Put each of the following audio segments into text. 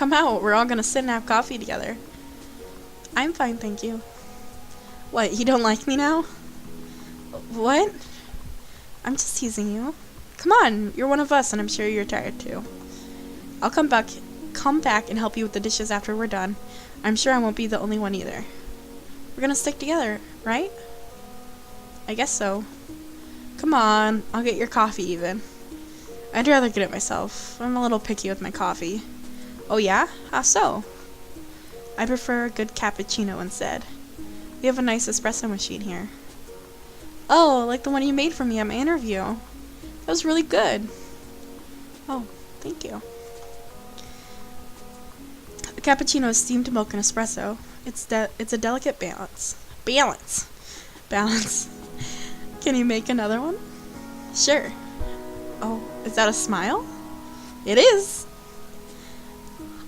Come out. We're all gonna sit and have coffee together. I'm fine, thank you. What, you don't like me now? What? I'm just teasing you. Come on, you're one of us, and I'm sure you're tired too. I'll come back and help you with the dishes after we're done. I'm sure I won't be the only one either. We're gonna stick together, right? I guess so. Come on, I'll get your coffee even. I'd rather get it myself. I'm a little picky with my coffee. Oh yeah? How so? I prefer a good cappuccino instead. We have a nice espresso machine here. Oh, like the one you made for me at my interview. That was really good. Oh, thank you. A cappuccino is steamed milk and espresso. It's a delicate balance. Balance. Can you make another one? Sure. Oh, is that a smile? It is.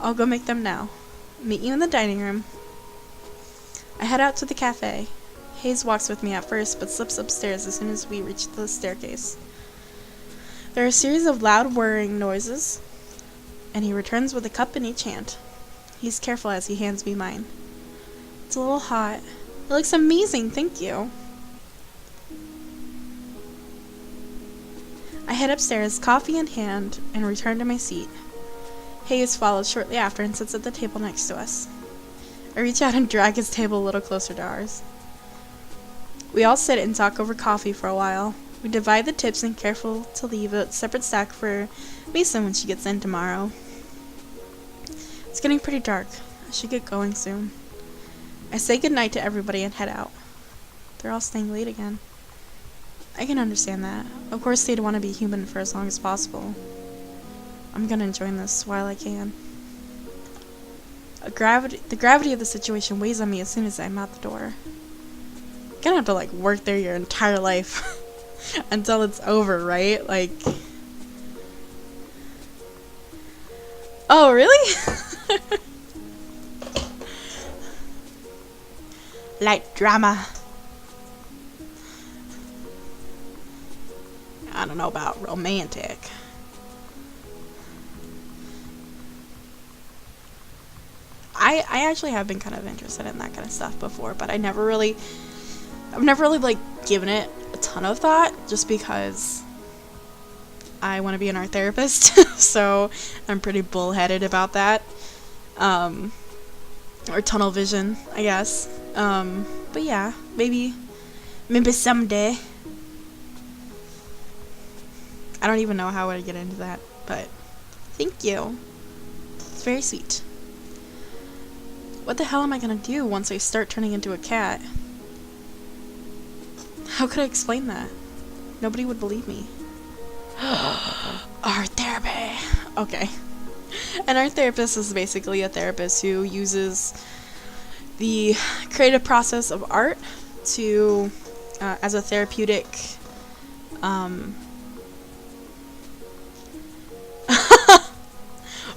I'll go make them now. Meet you in the dining room. I head out to the cafe. Hayes walks with me at first, but slips upstairs as soon as we reach the staircase. There are a series of loud whirring noises, and he returns with a cup in each hand. He's careful as he hands me mine. It's a little hot. It looks amazing, thank you. I head upstairs, coffee in hand, and return to my seat. Hayes follows shortly after and sits at the table next to us. I reach out and drag his table a little closer to ours. We all sit and talk over coffee for a while. We divide the tips and careful to leave a separate stack for Mason when she gets in tomorrow. It's getting pretty dark. I should get going soon. I say goodnight to everybody and head out. They're all staying late again. I can understand that. Of course they'd want to be human for as long as possible. I'm gonna enjoy this while I can. The gravity of the situation weighs on me as soon as I'm out the door. You're gonna have to like work there your entire life until it's over, right? Like, oh really? Light drama. I don't know about romantic. I actually have been kind of interested in that kind of stuff before, but I've never really like given it a ton of thought, just because I want to be an art therapist. So I'm pretty bullheaded about that. Or tunnel vision, I guess. But yeah, maybe someday. I don't even know how I would get into that, but thank you. It's very sweet. What the hell am I gonna do once I start turning into a cat? How could I explain that? Nobody would believe me. Art therapy. Okay. An art therapist is basically a therapist who uses the creative process of art to, as a therapeutic,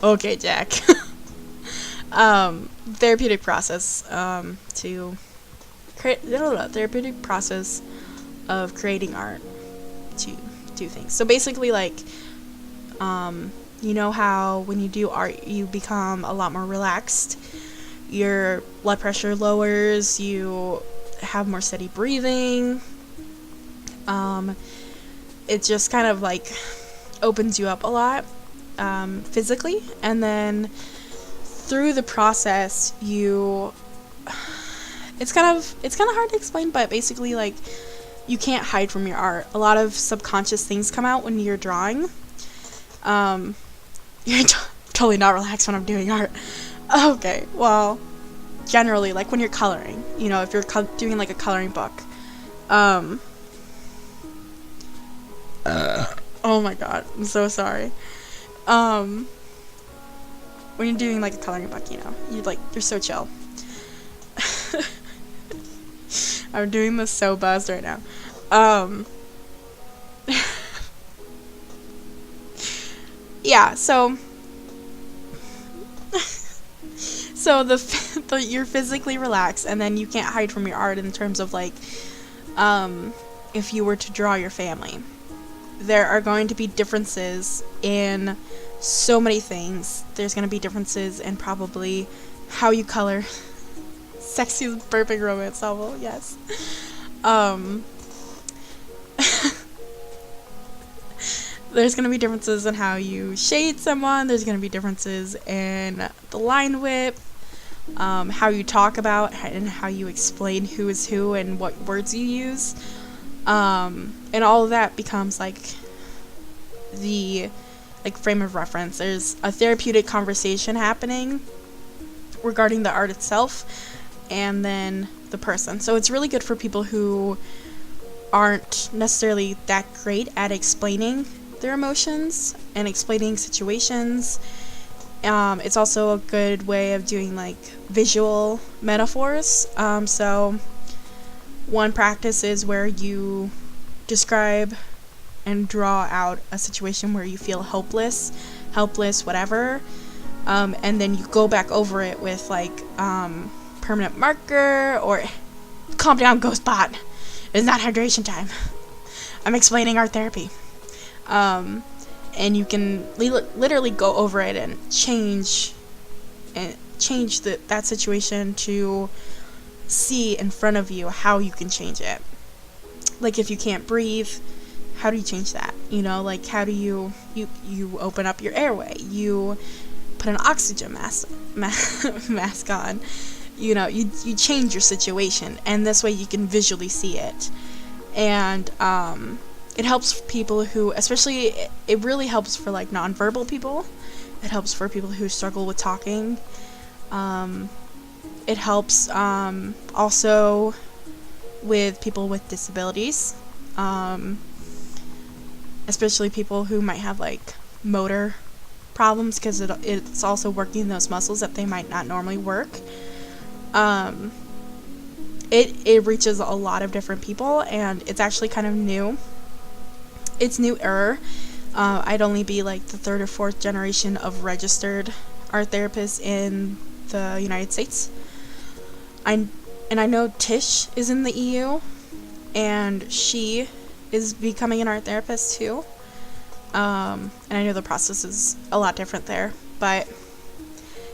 okay, Jack. Therapeutic process, to create, therapeutic process of creating art to do things. So basically, like, you know how when you do art, you become a lot more relaxed, your blood pressure lowers, you have more steady breathing, it just kind of like opens you up a lot, physically, and then through the process, it's kind of hard to explain, but basically, like, you can't hide from your art. A lot of subconscious things come out when you're drawing. You're totally not relaxed when I'm doing art. Okay, well, generally, like when you're coloring, you know, if you're doing like a coloring book, oh my god, I'm so sorry. When you're doing like a coloring book, you know, you're so chill. I'm doing this so buzzed right now. Yeah, so you're physically relaxed, and then you can't hide from your art in terms of like, if you were to draw your family, there are going to be differences in so many things. There's going to be differences in probably how you color. Sexiest perfect romance novel, yes. There's going to be differences in how you shade someone. There's going to be differences in the line width, how you talk about and how you explain who is who and what words you use. And all of that becomes like the frame of reference. There's a therapeutic conversation happening regarding the art itself and then the person. So it's really good for people who aren't necessarily that great at explaining their emotions and explaining situations. It's also a good way of doing like visual metaphors. So one practice is where you describe and draw out a situation where you feel helpless, whatever, and then you go back over it with like permanent marker or calm down, Ghostbot. It's not hydration time. I'm explaining art therapy. And you can literally go over it and change that situation to see in front of you how you can change it. Like if you can't breathe, how do you change that? You know, like how do you open up your airway? You put an oxygen mask on. You know, you change your situation, and this way you can visually see it. And it helps people who, especially, it really helps for like nonverbal people. It helps for people who struggle with talking. It helps also with people with disabilities, especially people who might have like motor problems, because it's also working those muscles that they might not normally work. It reaches a lot of different people, and it's actually kind of new. It's newer. I'd only be like the third or fourth generation of registered art therapists in the United States. I know Tish is in the EU, and she is becoming an art therapist too. And I know the process is a lot different there, but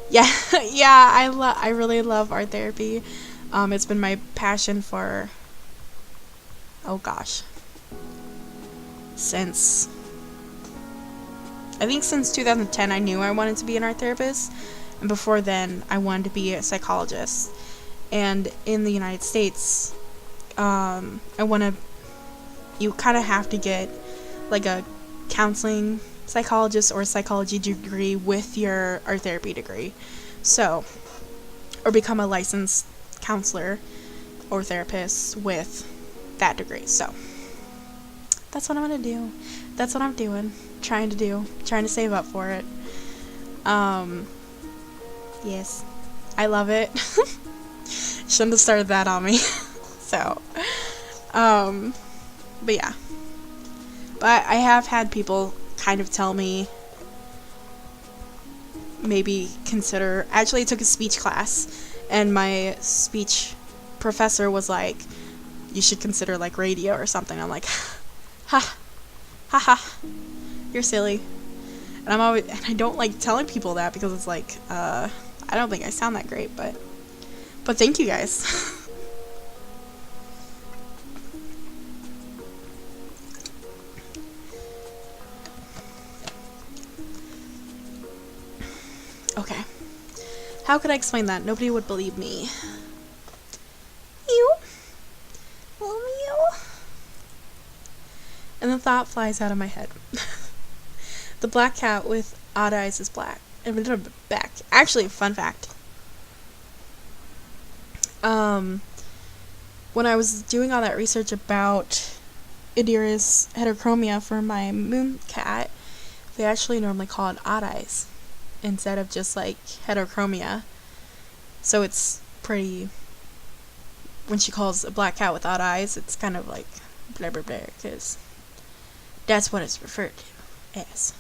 yeah, I really love art therapy. It's been my passion for, since 2010 I knew I wanted to be an art therapist, and before then I wanted to be a psychologist. And in the United States, you kind of have to get like a counseling psychologist or a psychology degree with your art therapy degree. So, or become a licensed counselor or therapist with that degree. So, that's what I'm going to do. That's what I'm doing. Trying to save up for it. Yes. I love it. Shouldn't have started that on me. So, but yeah. But I have had people kind of tell me maybe consider, actually I took a speech class, and my speech professor was like, you should consider like radio or something. I'm like, ha, you're silly. And I don't like telling people that, because it's like, I don't think I sound that great, but thank you guys. Okay. How could I explain that? Nobody would believe me. You? Well, you? And the thought flies out of my head. The black cat with odd eyes is black. Back. Actually, fun fact. When I was doing all that research about Idris heterochromia for my moon cat, they actually normally call it odd eyes instead of just like heterochromia. So it's pretty, when she calls a black cat with odd eyes, it's kind of like blah blah blah, because that's what it's referred to as.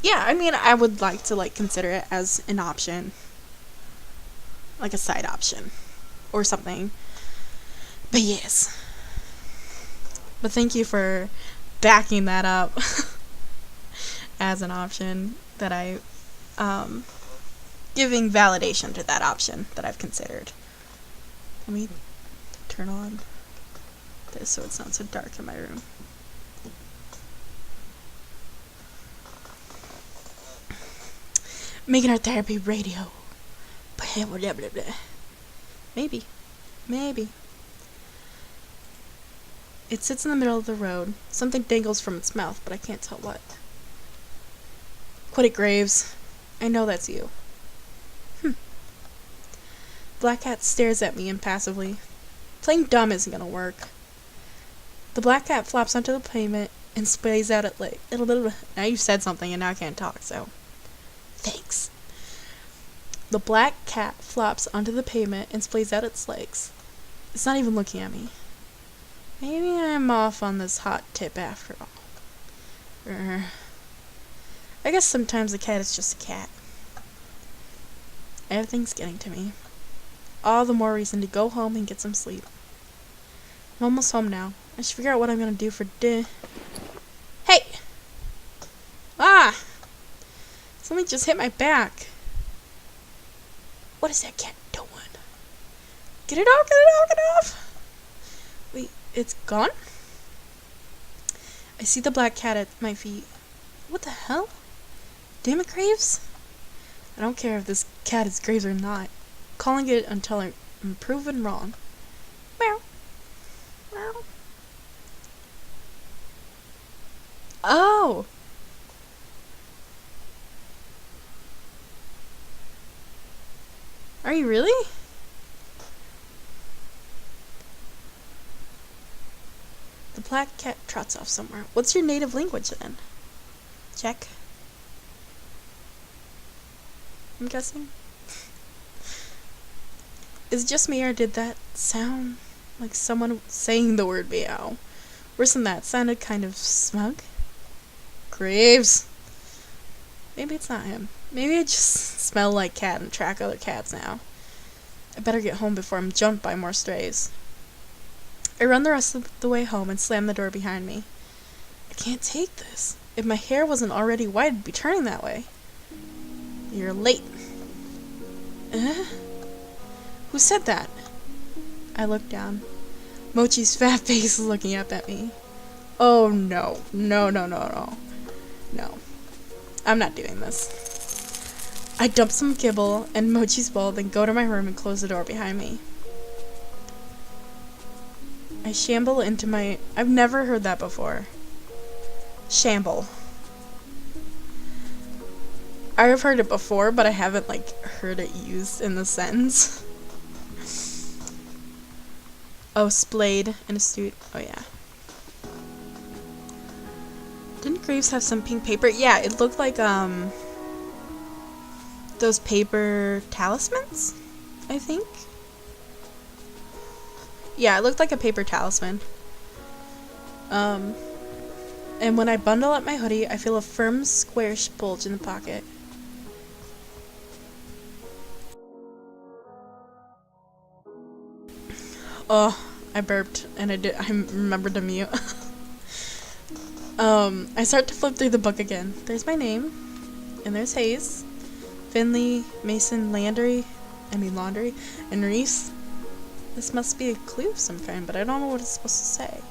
Yeah, I mean, I would like to like consider it as an option, like a side option or something. But yes. But thank you for backing that up. as an option that giving validation to that option that I've considered. Let me turn on this so it's not so dark in my room. Making Art Therapy Radio. Maybe. It sits in the middle of the road. Something dangles from its mouth, but I can't tell what. Quit it, Graves. I know that's you. Black cat stares at me impassively. Playing dumb isn't gonna work. The black cat flops onto the pavement and sprays out at like now you've said something and now I can't talk, so thanks. The black cat flops onto the pavement and splays out its legs. It's not even looking at me. Maybe I'm off on this hot tip after all. I guess sometimes a cat is just a cat. Everything's getting to me. All the more reason to go home and get some sleep. I'm almost home now. I should figure out what I'm gonna do for dinner. Hey! Ah! Something just hit my back. What is that cat doing? Get it off, get it off, get it off! Wait, it's gone? I see the black cat at my feet. What the hell? Damn it, Graves? I don't care if this cat is Graves or not. Calling it until I'm proven wrong. Meow. Meow. Oh! Are you really? The black cat trots off somewhere. What's your native language then? Czech? I'm guessing. Is it just me or did that sound like someone saying the word meow? Worse than that, sounded kind of smug. Graves! Maybe it's not him. Maybe I just smell like cat and track other cats now. I better get home before I'm jumped by more strays. I run the rest of the way home and slam the door behind me. I can't take this. If my hair wasn't already white, I'd be turning that way. You're late. Who said that? I look down. Mochi's fat face is looking up at me. Oh no. No. No. I'm not doing this. I dump some kibble and Mochi's bowl, then go to my room and close the door behind me. I shamble into my... I've never heard that before. Shamble. I've heard it before, but I haven't, heard it used in the sentence. Oh, splayed and astute. Oh, yeah. Didn't Graves have some pink paper? Yeah, it looked like, those paper talismans, I think. Yeah, it looked like a paper talisman. And when I bundle up my hoodie, I feel a firm, squarish bulge in the pocket. Oh, I burped, and I remembered to mute. I start to flip through the book again. There's my name, and there's Hayes, Finley, Mason, Laundry, and Reese. This must be a clue of some kind, but I don't know what it's supposed to say.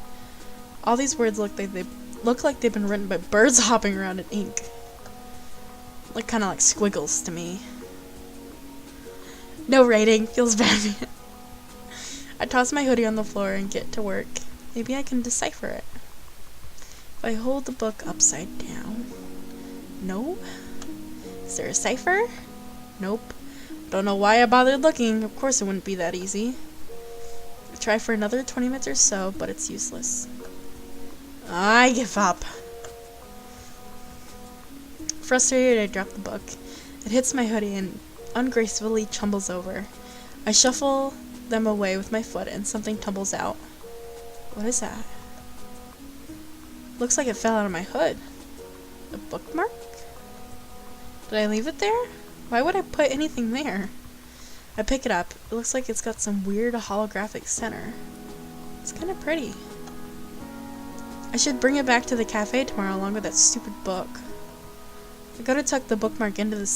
All these words look like they've been written by birds hopping around in ink. Kind of like squiggles to me. No writing. Feels bad. I toss my hoodie on the floor and get to work. Maybe I can decipher it. If I hold the book upside down. No? Is there a cipher? Nope. Don't know why I bothered looking. Of course it wouldn't be that easy. I try for another 20 minutes or so, but it's useless. I give up. Frustrated, I drop the book. It hits my hoodie and ungracefully tumbles over. I shuffle them away with my foot and something tumbles out. What is that? Looks like it fell out of my hood. A bookmark? Did I leave it there? Why would I put anything there? I pick it up. It looks like it's got some weird holographic center. It's kind of pretty. I should bring it back to the cafe tomorrow along with that stupid book. I go to tuck the bookmark into the